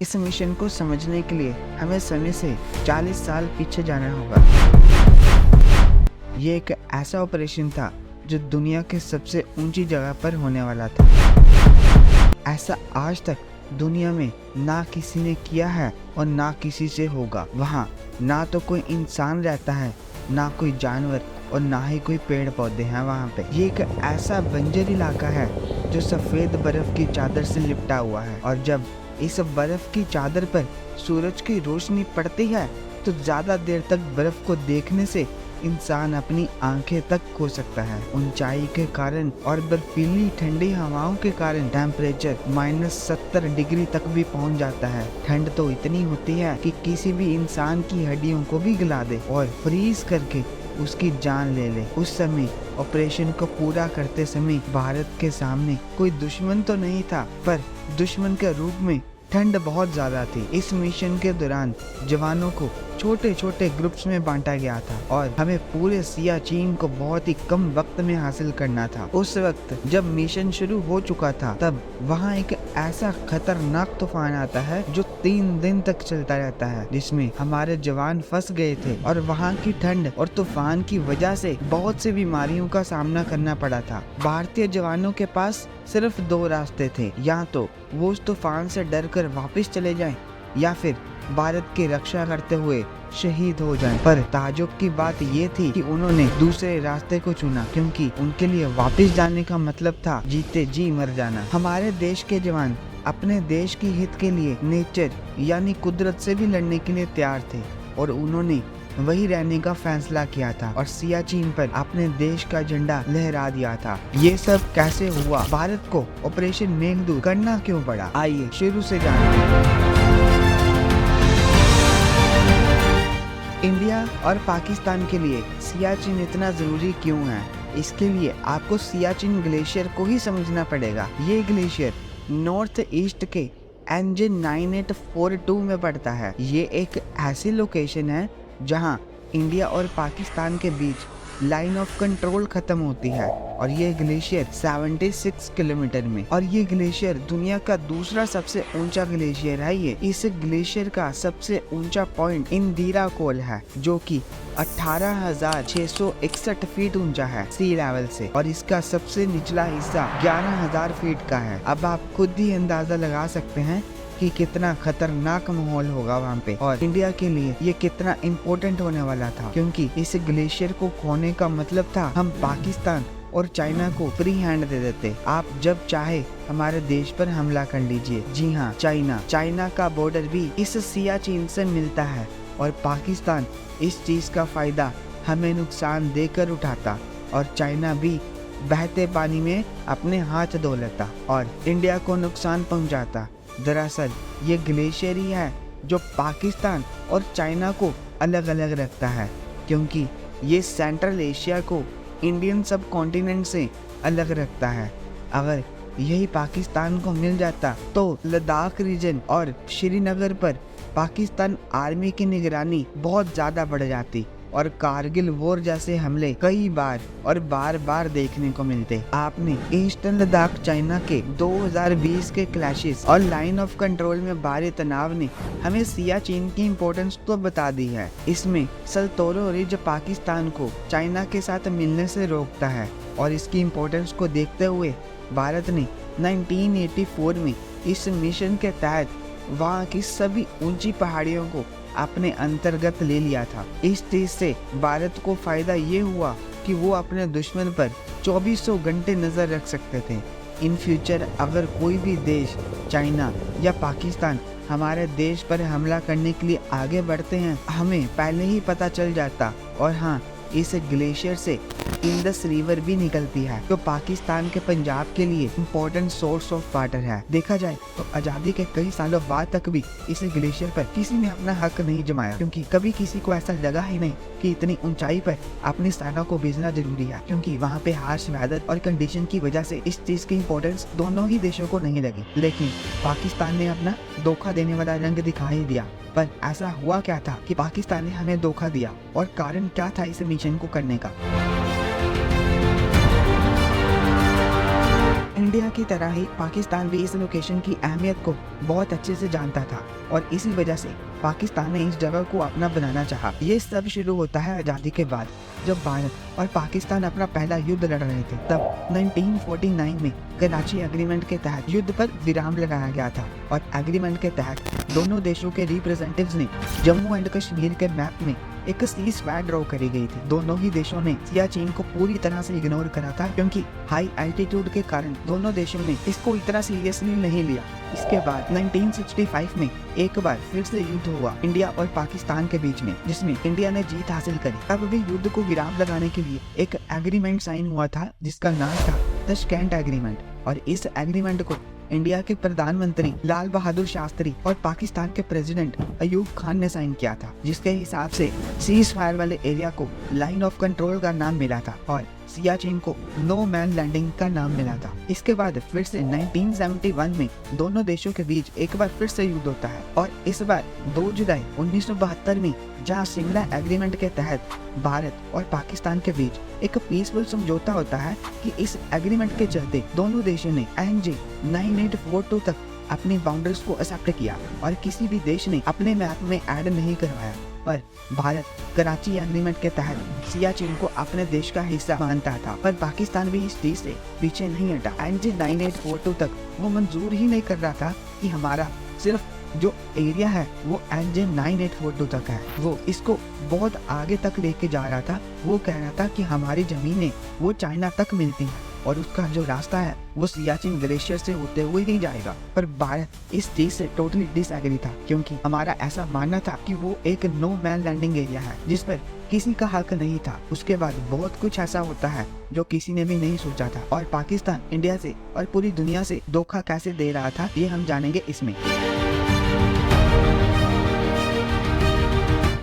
इस मिशन को समझने के लिए हमें समय से 40 साल पीछे जाना होगा। ये एक ऐसा ऑपरेशन था जो दुनिया के सबसे ऊंची जगह पर होने वाला था। ऐसा आज तक दुनिया में ना किसी ने किया है और ना किसी से होगा। वहाँ ना तो कोई इंसान रहता है, ना कोई जानवर और ना ही कोई पेड़ पौधे हैं वहाँ पे। ये एक ऐसा बंजर इलाका है जो सफ़ेद बर्फ की चादर से लिपटा हुआ है, और जब इस बर्फ की चादर पर सूरज की रोशनी पड़ती है तो ज़्यादा देर तक बर्फ को देखने से इंसान अपनी आंखें तक खो सकता है। ऊंचाई के कारण और बर्फीली ठंडी हवाओं के कारण टेम्परेचर -70 डिग्री तक भी पहुंच जाता है। ठंड तो इतनी होती है कि किसी भी इंसान की हड्डियों को भी गला दे और फ्रीज करके उसकी जान ले ले। उस समय ऑपरेशन को पूरा करते समय भारत के सामने कोई दुश्मन तो नहीं था, पर दुश्मन के रूप में ठंड बहुत ज्यादा थी। इस मिशन के दौरान जवानों को छोटे छोटे ग्रुप्स में बांटा गया था और हमें पूरे सियाचिन को बहुत ही कम वक्त में हासिल करना था। उस वक्त जब मिशन शुरू हो चुका था तब वहाँ एक ऐसा खतरनाक तूफान आता है जो 3 दिन तक चलता रहता है, जिसमें हमारे जवान फंस गए थे और वहाँ की ठंड और तूफान की वजह से बहुत सी बीमारियों का सामना करना पड़ा था। भारतीय जवानों के पास सिर्फ 2 रास्ते थे, या तो वो उस तूफान से डरकर वापस चले जाएं या फिर भारत की रक्षा करते हुए शहीद हो जाएं। पर ताज्जुब की बात ये थी कि उन्होंने दूसरे रास्ते को चुना, क्योंकि उनके लिए वापस जाने का मतलब था जीते जी मर जाना। हमारे देश के जवान अपने देश की हित के लिए नेचर यानी कुदरत से भी लड़ने के लिए तैयार थे और उन्होंने वही रहने का फैसला किया था और सियाचिन पर अपने देश का झंडा लहरा दिया था। ये सब कैसे हुआ? भारत को ऑपरेशन मेघदूत करना क्यों पड़ा? आइए शुरू से जानते हैं। इंडिया और पाकिस्तान के लिए सियाचिन इतना जरूरी क्यों है? इसके लिए आपको सियाचिन ग्लेशियर को ही समझना पड़ेगा। ये ग्लेशियर नॉर्थ ईस्ट के NJ 9842 में पड़ता है। ये एक ऐसी लोकेशन है जहां इंडिया और पाकिस्तान के बीच लाइन ऑफ कंट्रोल खत्म होती है, और ये ग्लेशियर 76 किलोमीटर में, और ये ग्लेशियर दुनिया का दूसरा सबसे ऊंचा ग्लेशियर है। ये इस ग्लेशियर का सबसे ऊंचा पॉइंट इंदिरा कोल है, जो कि 18,661 फीट ऊंचा है सी लेवल से, और इसका सबसे निचला हिस्सा 11,000 फीट का है। अब आप खुद ही अंदाजा लगा सकते हैं कि कितना खतरनाक माहौल होगा वहाँ पे, और इंडिया के लिए ये कितना इम्पोर्टेंट होने वाला था, क्योंकि इस ग्लेशियर को खोने का मतलब था हम पाकिस्तान और चाइना को फ्री हैंड दे देते। आप जब चाहे हमारे देश पर हमला कर लीजिए। जी हाँ, चाइना का बॉर्डर भी इस सियाचिन से मिलता है, और पाकिस्तान इस चीज का फायदा हमें नुकसान देकर उठाता और चाइना भी बहते पानी में अपने हाथ धो लेता और इंडिया को नुकसान पहुंचाता। दरअसल ये ग्लेशियर ही है जो पाकिस्तान और चाइना को अलग अलग रखता है, क्योंकि ये सेंट्रल एशिया को इंडियन सब कॉन्टिनेंट से अलग रखता है। अगर यही पाकिस्तान को मिल जाता तो लद्दाख रीजन और श्रीनगर पर पाकिस्तान आर्मी की निगरानी बहुत ज़्यादा बढ़ जाती और कारगिल वॉर जैसे हमले कई बार और बार बार देखने को मिलते। आपने ईस्टर्न लद्दाख चाइना के 2020 के क्लैशेस और लाइन ऑफ कंट्रोल में भारी तनाव ने हमें सियाचिन की इम्पोर्टेंस तो बता दी है। इसमें सलतोरो रिज पाकिस्तान को चाइना के साथ मिलने से रोकता है, और इसकी इम्पोर्टेंस को देखते हुए भारत ने 1984 में इस मिशन के तहत वहाँ की सभी ऊंची पहाड़ियों को अपने अंतर्गत ले लिया था। इस चीज से भारत को फायदा ये हुआ कि वो अपने दुश्मन पर 2400 घंटे नजर रख सकते थे। इन फ्यूचर अगर कोई भी देश, चाइना या पाकिस्तान हमारे देश पर हमला करने के लिए आगे बढ़ते हैं, हमें पहले ही पता चल जाता। और हाँ, इस ग्लेशियर से इंडस रिवर भी निकलती है, जो पाकिस्तान के पंजाब के लिए इम्पोर्टेंट सोर्स ऑफ वाटर है। देखा जाए तो आज़ादी के कई सालों बाद तक भी इस ग्लेशियर पर किसी ने अपना हक नहीं जमाया, क्योंकि कभी किसी को ऐसा लगा ही नहीं कि इतनी ऊंचाई पर अपनी सेना को भेजना जरूरी है, क्योंकि वहाँ पे हार्श वेदर और कंडीशन की वजह से इस चीज की इम्पोर्टेंस दोनों ही देशों को नहीं लगी। लेकिन पाकिस्तान ने अपना धोखा देने वाला रंग दिखा ही दिया। पर ऐसा हुआ क्या था कि पाकिस्तान ने हमें धोखा दिया, और कारण क्या था इस मिशन को करने का? इंडिया की तरह ही पाकिस्तान भी इस लोकेशन की अहमियत को बहुत अच्छे से जानता था और इसी वजह से पाकिस्तान ने इस जगह को अपना बनाना चाहा। ये सब शुरू होता है आज़ादी के बाद, जब भारत और पाकिस्तान अपना पहला युद्ध लड़ रहे थे। तब 1949 में कराची एग्रीमेंट के तहत युद्ध पर विराम लगाया गया था और एग्रीमेंट के तहत दोनों देशों के रिप्रेजेंटेटिव्स ने जम्मू एंड कश्मीर के मैप में एक सीज फायर ड्रॉ करी गई थी। दोनों ही देशों ने सियाचिन को पूरी तरह से इग्नोर करा था, क्योंकि हाई एल्टीट्यूड के कारण दोनों देशों ने इसको इतना सीरियसली नहीं लिया। इसके बाद 1965 में एक बार फिर से युद्ध हुआ इंडिया और पाकिस्तान के बीच में, जिसमें इंडिया ने जीत हासिल करी। अब भी युद्ध को विराम लगाने के लिए एक एग्रीमेंट साइन हुआ था जिसका नाम था ताशकंद एग्रीमेंट, और इस एग्रीमेंट को इंडिया के प्रधानमंत्री लाल बहादुर शास्त्री और पाकिस्तान के प्रेसिडेंट अयूब खान ने साइन किया था, जिसके हिसाब से सीज फायर वाले एरिया को लाइन ऑफ कंट्रोल का नाम मिला था और सियाचिन को नो मैन लैंडिंग का नाम मिला था। इसके बाद फिर से 1971 में दोनों देशों के बीच एक बार फिर से युद्ध होता है और इस बार 2 जुलाई 1972 में, जहां शिमला एग्रीमेंट के तहत भारत और पाकिस्तान के बीच एक पीसफुल समझौता होता है कि इस एग्रीमेंट के चलते दोनों देशों ने NJ 9842 तक अपनी बाउंड्रीज को एक्सेप्ट किया और किसी भी देश ने अपने मैप में ऐड नहीं करवाया। पर भारत कराची एग्रीमेंट के तहत सियाचिन को अपने देश का हिस्सा मानता था, पर पाकिस्तान भी इस चीज से पीछे नहीं हटा। NJ 9842 तक वो मंजूर ही नहीं कर रहा था कि हमारा सिर्फ जो एरिया है वो NJ 9842 तक है। वो इसको बहुत आगे तक लेके जा रहा था। वो कह रहा था कि हमारी जमीनें वो चाइना तक मिलती हैं और उसका जो रास्ता है वो सियाचिन ग्लेशियर से होते हुए ही जाएगा। पर भारत इस चीज से टोटली डिसएग्री था, क्योंकि हमारा ऐसा मानना था कि वो एक नो मैन लैंडिंग एरिया है जिस पर किसी का हक नहीं था। उसके बाद बहुत कुछ ऐसा होता है जो किसी ने भी नहीं सोचा था, और पाकिस्तान इंडिया से और पूरी दुनिया से धोखा कैसे दे रहा था ये हम जानेंगे इसमें।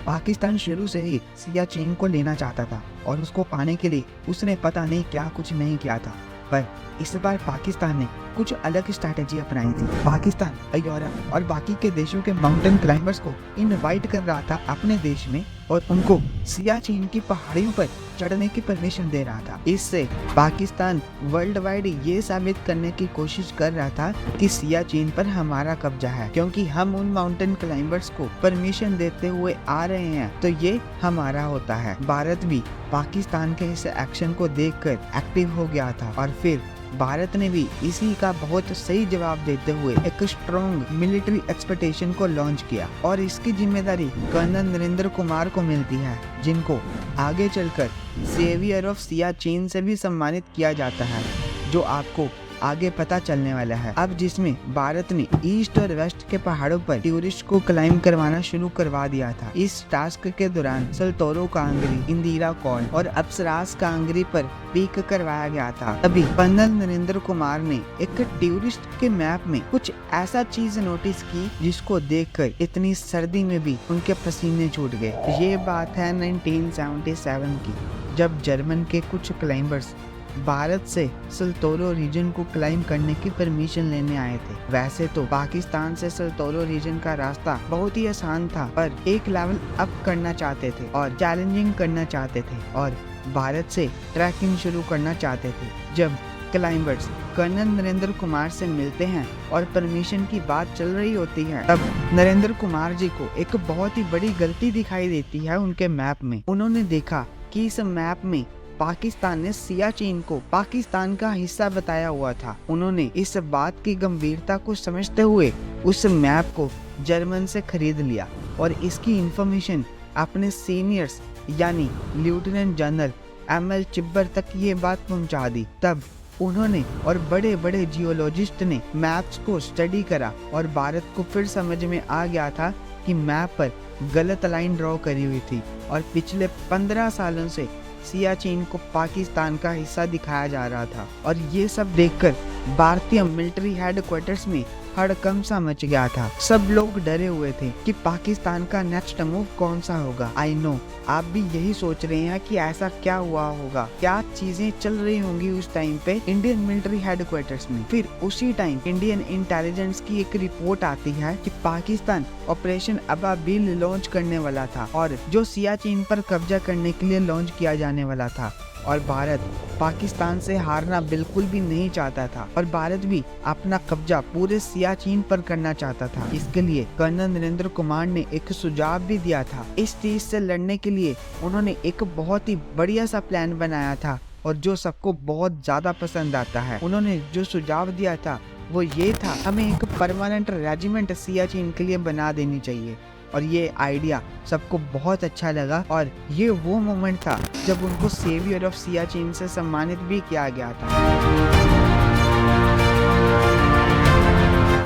पाकिस्तान शुरू से ही सियाचिन को लेना चाहता था और उसको पाने के लिए उसने पता नहीं क्या कुछ नहीं किया था, पर इस बार पाकिस्तान ने कुछ अलग स्ट्रैटेजी अपनाई थी। पाकिस्तान यूरोप और बाकी के देशों के माउंटेन क्लाइंबर्स को इनवाइट कर रहा था अपने देश में और उनको सियाचिन की पहाड़ियों पर चढ़ने की परमिशन दे रहा था। इससे पाकिस्तान वर्ल्ड वाइड ये साबित करने की कोशिश कर रहा था कि सियाचिन पर हमारा कब्जा है, क्योंकि हम उन माउंटेन क्लाइंबर्स को परमिशन देते हुए आ रहे हैं तो ये हमारा होता है। भारत भी पाकिस्तान के इस एक्शन को देखकर एक्टिव हो गया था और फिर भारत ने भी इसी का बहुत सही जवाब देते हुए एक स्ट्रॉन्ग मिलिट्री एक्सपेक्टेशन को लॉन्च किया और इसकी जिम्मेदारी कर्नल नरेंद्र कुमार को मिलती है, जिनको आगे चलकर सेवियर ऑफ सियाचिन से भी सम्मानित किया जाता है, जो आपको आगे पता चलने वाला है। अब जिसमें भारत ने ईस्ट और वेस्ट के पहाड़ों पर टूरिस्ट को क्लाइंब करवाना शुरू करवा दिया था। इस टास्क के दौरान सल्तोरो कांगरी, इंदिरा कौल और अप्सरास कांगरी पर पीक करवाया गया था। तभी कर्नल नरेंद्र कुमार ने एक टूरिस्ट के मैप में कुछ ऐसा चीज नोटिस की जिसको देखकर इतनी सर्दी में भी उनके पसीने छूट गए। ये बात है 1977 की, जब जर्मन के कुछ क्लाइंबर्स भारत से सल्तोरो रीजन को क्लाइम करने की परमिशन लेने आए थे। वैसे तो पाकिस्तान से सल्तोरो रीजन का रास्ता बहुत ही आसान था, पर एक लेवल अप करना चाहते थे और चैलेंजिंग करना चाहते थे और भारत से ट्रैकिंग शुरू करना चाहते थे। जब क्लाइंबर्स कर्नल नरेंद्र कुमार से मिलते हैं और परमिशन की बात चल रही होती है, तब नरेंद्र कुमार जी को एक बहुत ही बड़ी गलती दिखाई देती है उनके मैप में। उन्होंने देखा कि इस मैप में पाकिस्तान ने सियाचिन को पाकिस्तान का हिस्सा बताया हुआ था। उन्होंने इस बात की गंभीरता को समझते हुए उस मैप को जर्मन से खरीद लिया और इसकी इंफॉर्मेशन अपने सीनियर्स यानी लेफ्टिनेंट जनरल ML चिब्बर तक ये बात पहुंचा दी। तब उन्होंने और बड़े बड़े जियोलॉजिस्ट ने मैप्स को स्टडी करा और भारत को फिर समझ में आ गया था कि मैप पर गलत लाइन ड्रॉ करी हुई थी और पिछले 15 सालों से सियाचिन को पाकिस्तान का हिस्सा दिखाया जा रहा था। और ये सब देखकर भारतीय मिलिट्री हेडक्वार्टर्स में हड़कंप सा मच गया था। सब लोग डरे हुए थे कि पाकिस्तान का नेक्स्ट मूव कौन सा होगा। आई नो आप भी यही सोच रहे हैं कि ऐसा क्या हुआ होगा, क्या चीजें चल रही होंगी उस टाइम पे इंडियन मिलिट्री हेडक्वार्टर्स में। फिर उसी टाइम इंडियन इंटेलिजेंस की एक रिपोर्ट आती है कि पाकिस्तान ऑपरेशन अबाबिल लॉन्च करने वाला था और जो सियाचिन पर कब्जा करने के लिए लॉन्च किया जाने वाला था। और भारत पाकिस्तान से हारना बिल्कुल भी नहीं चाहता था और भारत भी अपना कब्जा पूरे सियाचिन पर करना चाहता था। इसके लिए कर्नल नरेंद्र कुमार ने एक सुझाव भी दिया था। इस चीज से लड़ने के लिए उन्होंने एक बहुत ही बढ़िया सा प्लान बनाया था और जो सबको बहुत ज्यादा पसंद आता है। उन्होंने जो सुझाव दिया था वो ये था, हमें एक परमानेंट रेजिमेंट सियाचिन के लिए बना देनी चाहिए। और ये आइडिया सबको बहुत अच्छा लगा और ये वो मोमेंट था जब उनको सेवियर ऑफ सियाचिन से सम्मानित भी किया गया था।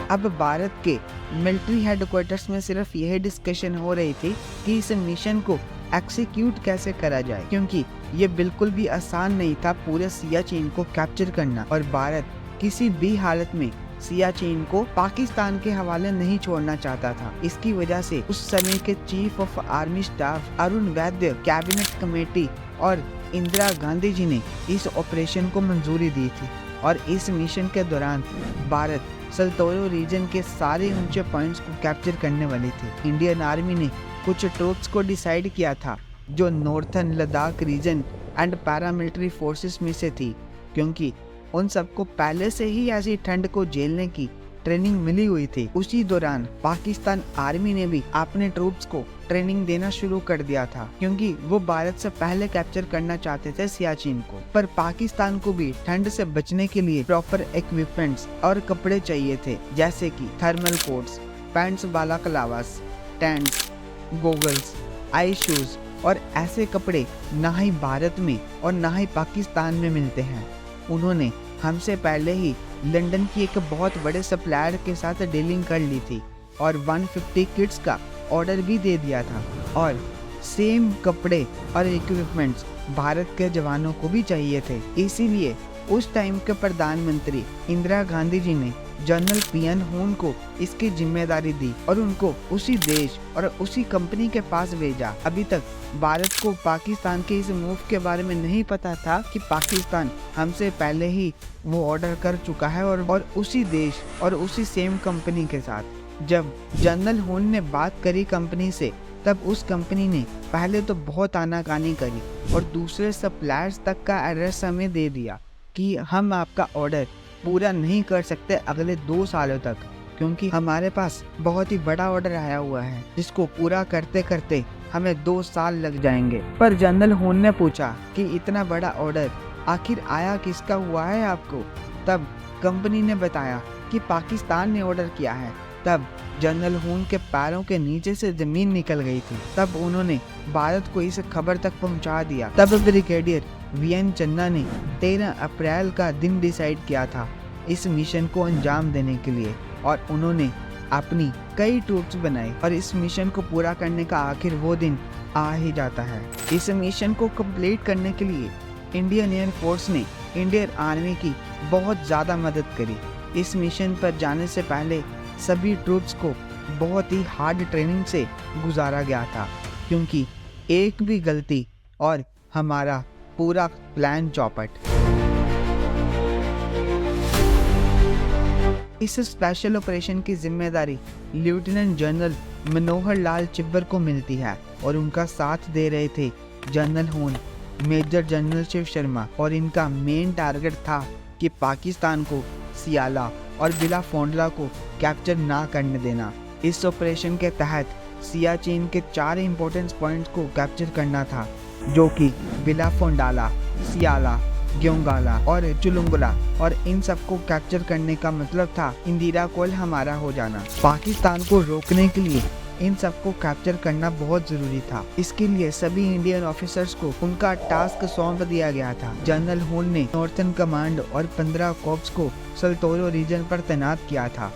अब भारत के मिलिट्री हेडक्वार्टर्स में सिर्फ यही डिस्कशन हो रही थी कि इस मिशन को एक्सिक्यूट कैसे करा जाए, क्योंकि ये बिल्कुल भी आसान नहीं था पूरे सियाचिन को कैप्चर करना और भारत किसी भी हालत में सियाचिन को पाकिस्तान के हवाले नहीं छोड़ना चाहता था। इसकी वजह से उस समय के chief of army staff Arun Vaidya, cabinet committee और इंदिरा गांधी जी ने इस ऑपरेशन को मंजूरी दी थी और इस मिशन के दौरान भारत सल्तोरो रीजन के सारे ऊंचे पॉइंट्स को कैप्चर करने वाली थी। इंडियन आर्मी ने कुछ ट्रूप्स को डिसाइड किया था जो northern Ladakh region and paramilitary forces में से थी, क्योंकि उन सबको पहले से ही ऐसी ठंड को झेलने की ट्रेनिंग मिली हुई थी। उसी दौरान पाकिस्तान आर्मी ने भी अपने ट्रूप्स को ट्रेनिंग देना शुरू कर दिया था, क्योंकि वो भारत से पहले कैप्चर करना चाहते थे सियाचिन को। पर पाकिस्तान को भी ठंड से बचने के लिए प्रॉपर इक्विपमेंट्स और कपड़े चाहिए थे, जैसे कि thermal coats, pants, balaclavas, tents, goggles, eye shoes और ऐसे कपड़े ना ही भारत में और ना ही पाकिस्तान में मिलते हैं। उन्होंने हमसे पहले ही लंदन की एक बहुत बड़े सप्लायर के साथ डीलिंग कर ली थी और 150 किट्स का ऑर्डर भी दे दिया था और सेम कपड़े और इक्विपमेंट्स भारत के जवानों को भी चाहिए थे। इसीलिए उस टाइम के प्रधानमंत्री इंदिरा गांधी जी ने जनरल पीएन हुन को इसकी जिम्मेदारी दी और उनको उसी देश और उसी कंपनी के पास भेजा। अभी तक भारत को पाकिस्तान के इस मूव के बारे में नहीं पता था कि पाकिस्तान हमसे पहले ही वो ऑर्डर कर चुका है और उसी देश और उसी सेम कंपनी के साथ। जब जनरल हुन ने बात करी कंपनी से, तब उस कंपनी ने पहले तो बहुत आनाकानी करी और दूसरे सप्लायर्स तक का एड्रेस हमें दे दिया कि हम आपका ऑर्डर पूरा नहीं कर सकते अगले 2 सालों तक, क्योंकि हमारे पास बहुत ही बड़ा ऑर्डर आया हुआ है जिसको पूरा करते करते हमें 2 साल लग जाएंगे। पर जनरल हुन ने पूछा कि इतना बड़ा ऑर्डर आखिर आया किसका हुआ है आपको? तब कंपनी ने बताया कि पाकिस्तान ने ऑर्डर किया है। तब जनरल हुन के पैरों के नीचे से जमीन निकल गई थी। तब उन्होंने भारत को इस खबर तक पहुंचा दिया। तब ब्रिगेडियर वीएन चन्ना ने 13 अप्रैल का दिन डिसाइड किया था इस मिशन को अंजाम देने के लिए और उन्होंने अपनी कई ट्रूप्स बनाए और इस मिशन को पूरा करने का आखिर वो दिन आ ही जाता है। इस मिशन को कंप्लीट करने के लिए इंडियन एयर फोर्स ने इंडियन आर्मी की बहुत ज़्यादा मदद करी। इस मिशन पर जाने से पहले सभी ट्रूप्स को बहुत ही हार्ड ट्रेनिंग से गुजारा गया था, क्योंकि एक भी गलती और हमारा पूरा प्लान चौपट। इस स्पेशल ऑपरेशन की जिम्मेदारी लेफ्टिनेंट जनरल मनोहर लाल चिब्बर को मिलती है और उनका साथ दे रहे थे जनरल हुन, मेजर जनरल शिव शर्मा और इनका मेन टारगेट था कि पाकिस्तान को सियाला और बिला फोंडला को कैप्चर ना करने देना। इस ऑपरेशन के तहत सियाचिन के 4 इंपॉर्टेंट पॉइंट्स को कैप्चर करना था, जो कि बिला फोंडाला, सियाला, ग्योंगाला और चुलुंगला, और इन सबको कैप्चर करने का मतलब था इंदिरा कोल हमारा हो जाना। पाकिस्तान को रोकने के लिए इन सबको कैप्चर करना बहुत जरूरी था। इसके लिए सभी इंडियन ऑफिसर्स को उनका टास्क सौंप दिया गया था। जनरल हुन ने नॉर्थर्न कमांड और 15 कॉर्प्स को सल्तोरो रीजन पर तैनात किया था।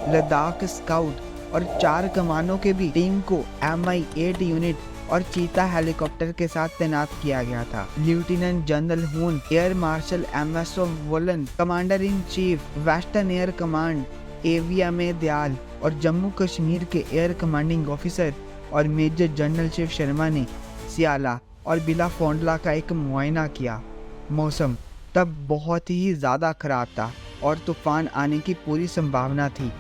लद्दाख स्काउट और 4 कमानों के भी टीम को MI-8 यूनिट और चीता हेलीकॉप्टर के साथ तैनात किया गया था। लेफ्टिनेंट जनरल हुन, air marshal MS woollen, commander in chief western air command AVMA Dayal और जम्मू कश्मीर के एयर कमांडिंग ऑफिसर और मेजर जनरल शिव शर्मा ने सियाला और बिला फोंडला का एक मुआयना किया। मौसम तब बहुत ही ज़्यादा खराब था और तूफान आने की पूरी संभावना थी।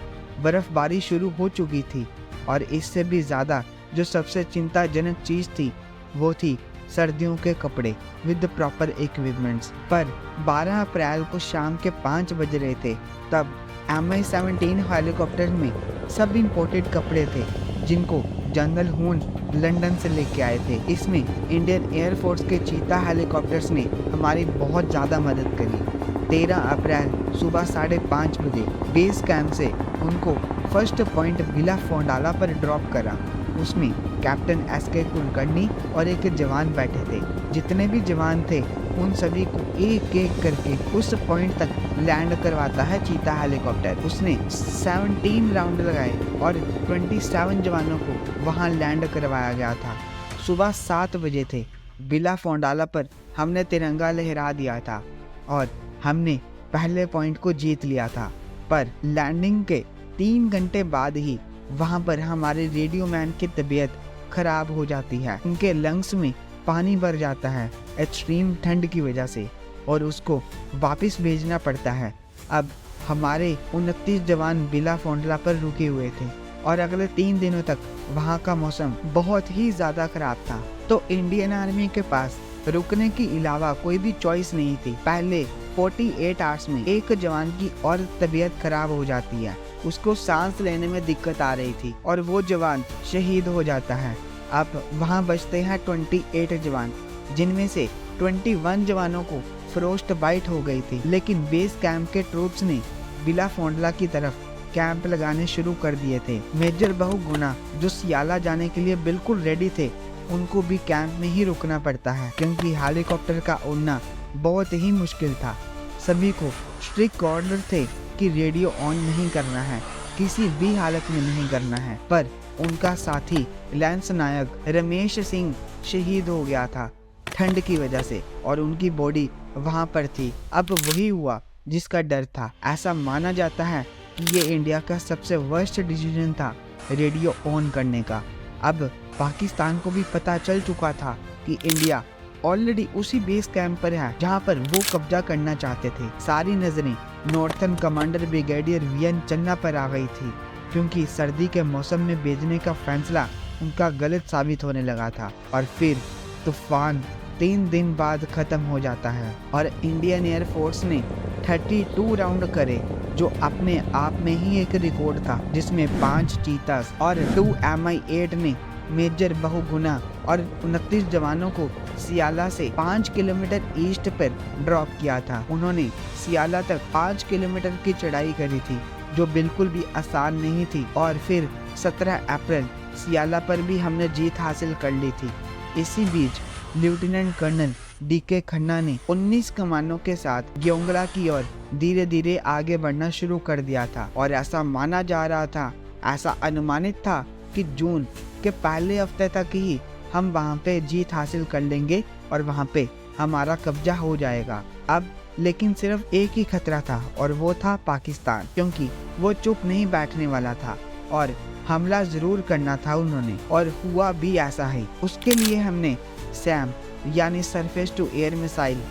बर्फबारी शुरू हो चुकी थी और इससे भी ज़्यादा जो सबसे चिंताजनक चीज़ थी वो थी सर्दियों के कपड़े विद प्रॉपर इक्विपमेंट्स। पर 12 अप्रैल को शाम के 5 बज रहे थे, तब Mi-17 हेलीकॉप्टर में सब इंपोर्टेड कपड़े थे जिनको जनरल हुन लंदन से लेके आए थे। इसमें इंडियन एयरफोर्स के चीता हेलीकॉप्टर्स ने हमारी बहुत ज़्यादा मदद करी। 13 अप्रैल सुबह 5:30 बजे बेस कैंप से उनको फर्स्ट पॉइंट विला फोंडाला पर ड्रॉप करा। उसमें कैप्टन एस.के. कुलकर्णी और एक जवान बैठे थे। जितने भी जवान थे उन सभी को एक एक करके उस पॉइंट तक लैंड करवाता है चीता हेलीकॉप्टर। उसने 17 राउंड लगाए और 27 जवानों को वहां लैंड करवाया गया था। सुबह 7 बजे थे। विला फोंडाला पर हमने तिरंगा लहरा दिया था और हमने पहले पॉइंट को जीत लिया था। पर लैंडिंग के 3 घंटे बाद ही वहां पर हमारे रेडियो मैन की तबीयत खराब हो जाती है। उनके लंग्स में पानी भर जाता है एक्सट्रीम ठंड की वजह से और उसको वापस भेजना पड़ता है। अब हमारे 29 जवान विला फोंडाला पर रुके हुए थे और अगले 3 दिनों तक वहाँ का मौसम बहुत ही ज़्यादा खराब था। तो इंडियन आर्मी के पास रुकने के अलावा कोई भी चॉइस नहीं थी। पहले 48 आवर्स में एक जवान की और तबीयत खराब हो जाती है, उसको सांस लेने में दिक्कत आ रही थी और वो जवान शहीद हो जाता है। अब वहाँ बचते हैं 28 जवान, जिनमें से 21 जवानों को फ्रोस्ट बाइट हो गई थी। लेकिन बेस कैंप के ट्रूप्स ने विला फोंडाला की तरफ कैंप लगाने शुरू कर दिए थे। मेजर बहुगुणा जो सियाला जाने के लिए बिल्कुल रेडी थे, उनको भी कैंप में ही रुकना पड़ता है क्योंकि हेलीकॉप्टर का उड़ना बहुत ही मुश्किल था। सभी को स्ट्रिक्ट ऑर्डर थे कि रेडियो ऑन नहीं करना है, किसी भी हालत में नहीं करना है। पर उनका साथी लैंस नायक रमेश सिंह शहीद हो गया था ठंड की वजह से और उनकी बॉडी वहां पर थी। अब वही हुआ जिसका डर था। ऐसा माना जाता है कि ये इंडिया का सबसे वर्स्ट डिसीजन था रेडियो ऑन करने का। अब पाकिस्तान को भी पता चल चुका था कि इंडिया ऑलरेडी उसी बेस कैंप पर है जहां पर वो कब्जा करना चाहते थे। सारी नजरें नॉर्थर्न कमांडर ब्रिगेडियर वी.एन. चन्ना पर आ गई थी क्योंकि सर्दी के मौसम में भेजने का फैसला उनका गलत साबित होने लगा था। और फिर तूफान 3 दिन बाद खत्म हो जाता है और इंडियन एयरफोर्स ने 32 राउंड करे, जो अपने आप में ही एक रिकॉर्ड था, जिसमें 5 चीतास और 2 Mi-8 ने मेजर बहुगुणा और 29 जवानों को सियाला से 5 किलोमीटर ईस्ट पर ड्रॉप किया था। उन्होंने सियाला तक 5 किलोमीटर की चढ़ाई करी थी, जो बिल्कुल भी आसान नहीं थी। और फिर 17 अप्रैल सियाला पर भी हमने जीत हासिल कर ली थी। इसी बीच लेफ्टिनेंट कर्नल डी.के. खन्ना ने 19 कमानों के साथ ग्योंगड़ा की ओर धीरे धीरे आगे बढ़ना शुरू कर दिया था और ऐसा माना जा रहा था, ऐसा अनुमानित था कि जून के पहले हफ्ते तक ही हम वहां पे जीत हासिल कर लेंगे और वहां पे हमारा कब्जा हो जाएगा। अब लेकिन सिर्फ एक ही खतरा था और वो था पाकिस्तान, क्योंकि वो चुप नहीं बैठने वाला था और हमला जरूर करना था उन्होंने, और हुआ भी ऐसा ही। उसके लिए हमने सैम यानी surface to air missile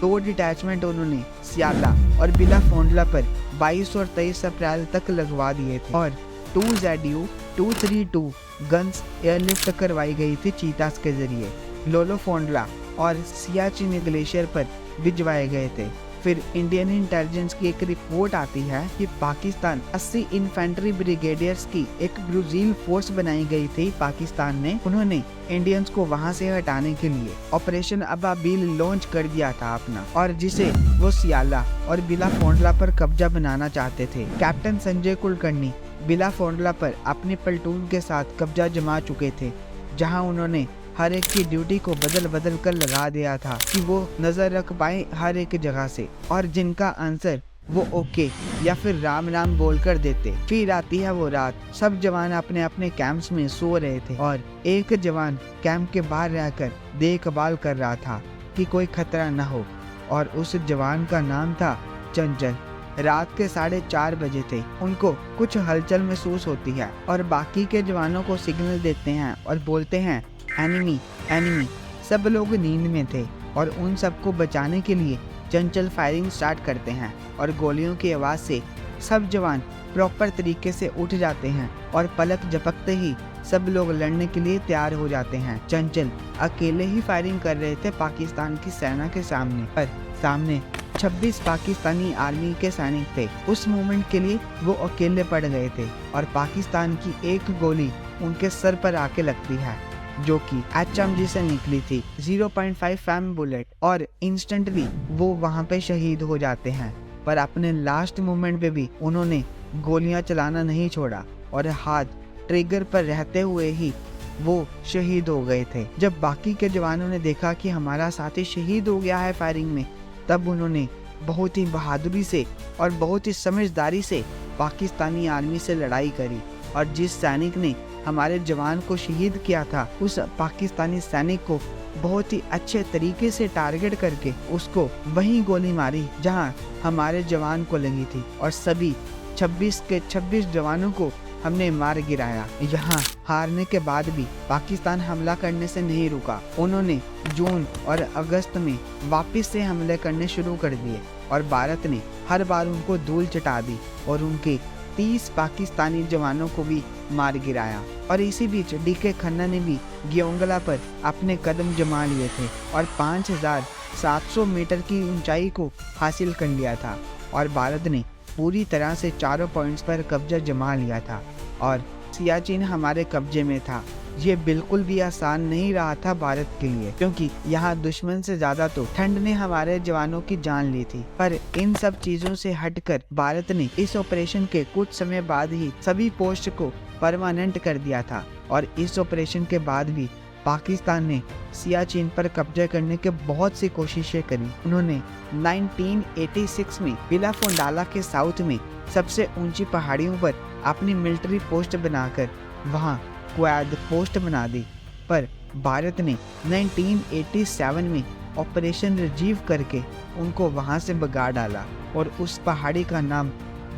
2 detachment उन्होंने सियाला और विला फोंडाला पर 22 और 23 अप्रैल तक लगवा दिए थे और 2 ZU-232 गन्स एयरलिफ्ट करवाई गई थी चीतास के जरिए। लोलो फोंडाला और सियाचिन ग्लेशियर पर भिजवाए गए थे। फिर इंडियन इंटेलिजेंस की एक रिपोर्ट आती है कि पाकिस्तान 80 इन्फेंट्री ब्रिगेडियर्स की एक ब्रूजील फोर्स बनाई गई थी पाकिस्तान ने। उन्होंने इंडियंस को वहां से हटाने के लिए ऑपरेशन अबाबिल लॉन्च कर दिया था अपना, और जिसे वो सियाला और विला फोंडाला पर कब्जा बनाना चाहते थे। कैप्टन संजय कुलकर्णी विला फोंडाला पर अपनी प्लेटून के साथ कब्जा जमा चुके थे, जहां उन्होंने हर एक की ड्यूटी को बदल बदल कर लगा दिया था कि वो नजर रख पाए हर एक जगह से, और जिनका आंसर वो ओके या फिर राम राम बोल कर देते। फिर आती है वो रात, सब जवान अपने अपने कैंप्स में सो रहे थे और एक जवान कैंप के बाहर रहकर देखभाल कर रहा था कि कोई खतरा न हो, और उस जवान का नाम था चंचल। रात के 4:30 बजे थे। उनको कुछ हलचल महसूस होती है और बाकी के जवानों को सिग्नल देते हैं और बोलते हैं एनिमी एनिमी। सब लोग नींद में थे और उन सबको बचाने के लिए चंचल फायरिंग स्टार्ट करते हैं और गोलियों की आवाज़ से सब जवान प्रॉपर तरीके से उठ जाते हैं और पलक झपकते ही सब लोग लड़ने के लिए तैयार हो जाते हैं। चंचल अकेले ही फायरिंग कर रहे थे पाकिस्तान की सेना के सामने, पर सामने 26 पाकिस्तानी आर्मी के सैनिक थे। उस मोमेंट के लिए वो अकेले पड़ गए थे और पाकिस्तान की एक गोली उनके सर पर आके लगती है, जो कि HMG से निकली थी, 0.5 फैम बुलेट, और इंस्टेंटली वो वहां पे शहीद हो जाते हैं। पर अपने लास्ट मोमेंट पे भी उन्होंने गोलियां चलाना नहीं छोड़ा और हाथ ट्रिगर पर रहते हुए ही वो शहीद हो गए थे। जब बाकी के जवानों ने देखा कि हमारा साथी शहीद हो गया है फायरिंग में, तब उन्होंने बहुत ही बहादुरी से और बहुत ही समझदारी से पाकिस्तानी आर्मी से लड़ाई करी और जिस सैनिक ने हमारे जवान को शहीद किया था, उस पाकिस्तानी सैनिक को बहुत ही अच्छे तरीके से टारगेट करके उसको वही गोली मारी जहां हमारे जवान को लगी थी और सभी 26 के 26 जवानों को हमने मार गिराया। यहाँ हारने के बाद भी पाकिस्तान हमला करने से नहीं रुका। उन्होंने जून और अगस्त में वापस से हमले करने शुरू कर दिए और भारत ने हर बार उनको धूल चटा दी और उनके 30 पाकिस्तानी जवानों को भी मार गिराया। और इसी बीच DK खन्ना ने भी ग्योंगला पर अपने कदम जमा लिए थे और 5700 मीटर की ऊंचाई को हासिल कर लिया था और भारत ने पूरी तरह से चारों पॉइंट्स पर कब्जा जमा लिया था और सियाचिन हमारे कब्जे में था। ये बिल्कुल भी आसान नहीं रहा था भारत के लिए, क्योंकि यहाँ दुश्मन से ज्यादा तो ठंड ने हमारे जवानों की जान ली थी। पर इन सब चीजों से हटकर भारत ने इस ऑपरेशन के कुछ समय बाद ही सभी पोस्ट को परमानेंट कर दिया था और इस ऑपरेशन के बाद भी पाकिस्तान ने सियाचिन पर कब्जा करने के बहुत सी कोशिशें करी। उन्होंने 1986 में बिलाफोंडाला के साउथ में सबसे ऊंची पहाड़ियों पर अपनी मिलिट्री पोस्ट बनाकर वहां क्वाड पोस्ट बना दी, पर भारत ने 1987 में ऑपरेशन रिजीव करके उनको वहां से भगा डाला और उस पहाड़ी का नाम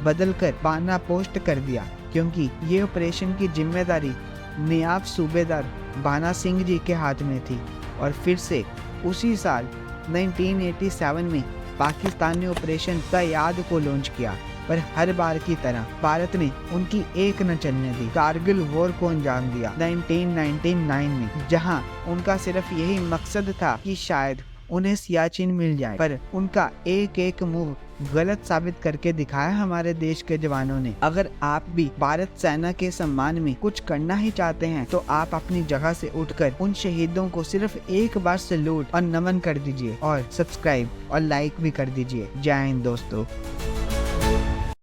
बदलकर बाना पोस्ट कर दिया, क्योंकि ये ऑपरेशन की जिम्मेदारी नायब सूबेदार बाना सिंह जी के हाथ में थी। और फिर से उसी साल 1987 में पाकिस्तान ने ऑपरेशन तयाद को लॉन्च किया, पर हर बार की तरह भारत ने उनकी एक न चलने दी। कारगिल वॉर को अंजाम दिया 1999 में, जहां उनका सिर्फ यही मकसद था कि शायद उन्हें सियाचिन मिल जाए, पर उनका एक एक मूव गलत साबित करके दिखाया हमारे देश के जवानों ने। अगर आप भी भारत सेना के सम्मान में कुछ करना ही चाहते हैं तो आप अपनी जगह से उठकर उन शहीदों को सिर्फ एक बार सैल्यूट और नमन कर दीजिए और सब्सक्राइब और लाइक भी कर दीजिए। जय हिंद दोस्तों।